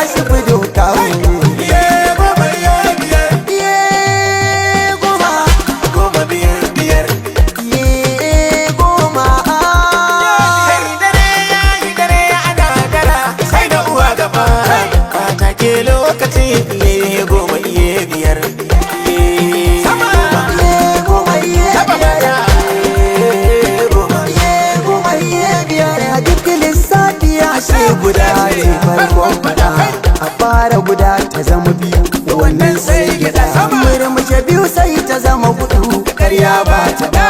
shi fudo kawo guda ta zama biyu wannan sai gida murmushe biyu sai ta zama hudu karya ba ta da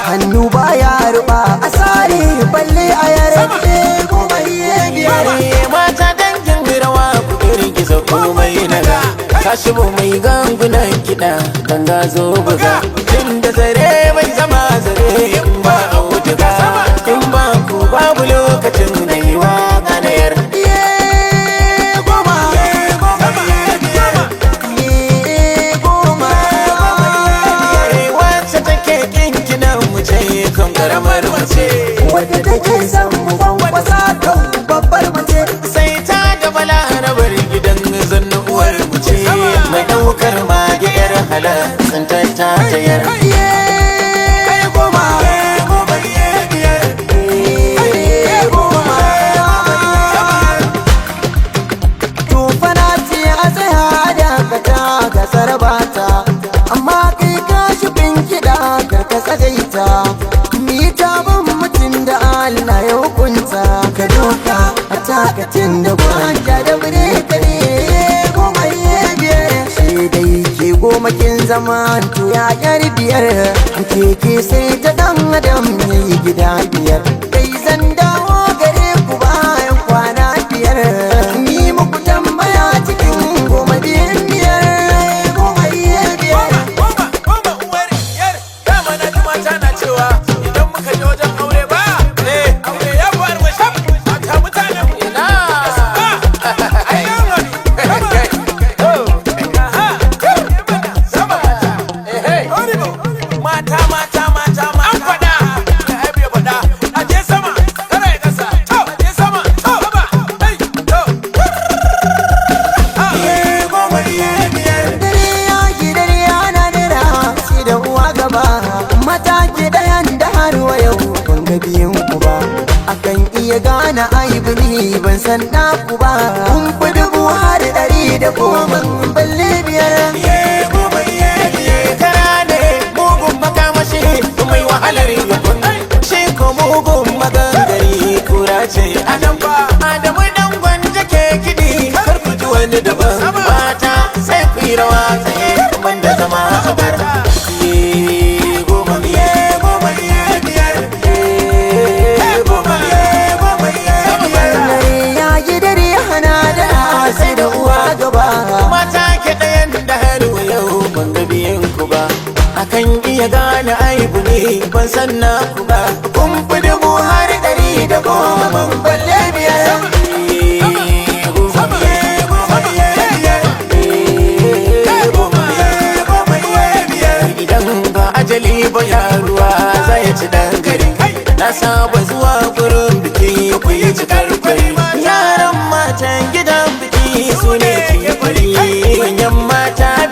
hannu baya ruba a sare balle a yare kuma iye biyare mata dangin rawa ku girgiza komai naga kashibo mai gangunan kiɗa ganga zo buga tun da zare bai zama zare in ba auduga in ba ku babu lokacin da yi waka na yar wadda take son mu kwankwasa don babbar mace sai ta da balarabar gidan zanna uwar mace mai daukar mage yar halar tsantar ta tayar Bata amma kai ka shi bin kiɗa karka tsagaita mi ta ban mutum da Allah ya hukunta ka doka a takacin da gwanja da bire ka ne goma iya biyar sai dai ke goma kin zama to ya yar biyar keke sai ta dan adam ya yi gida biyar kai zan dawo gare ku bayan kwana biyar ni muku tambaya cikin goma biyar mataki dayan da har wa yau ban ga biyan ku ba akan iya gane aibu ni ban san na ku ba kun fi dubu har 110 balle biyar kara ne mugun makamashi mai wahalar yakun shi ko mugun magangari kura ce adamu dan gwanja ke kiɗi kar ku ji wani daban mata sai ku yi rawa tsaye ban da zama a bar akan iya gane aibu ne ban san na ku ba kun fi dubu har 110 balle biyar idan ba ajali ba yaruwa zai ci dan gari na saba zuwa gurin biki ku yi cikar kwari yaran matan gidan biki su ne ke fari manyan mata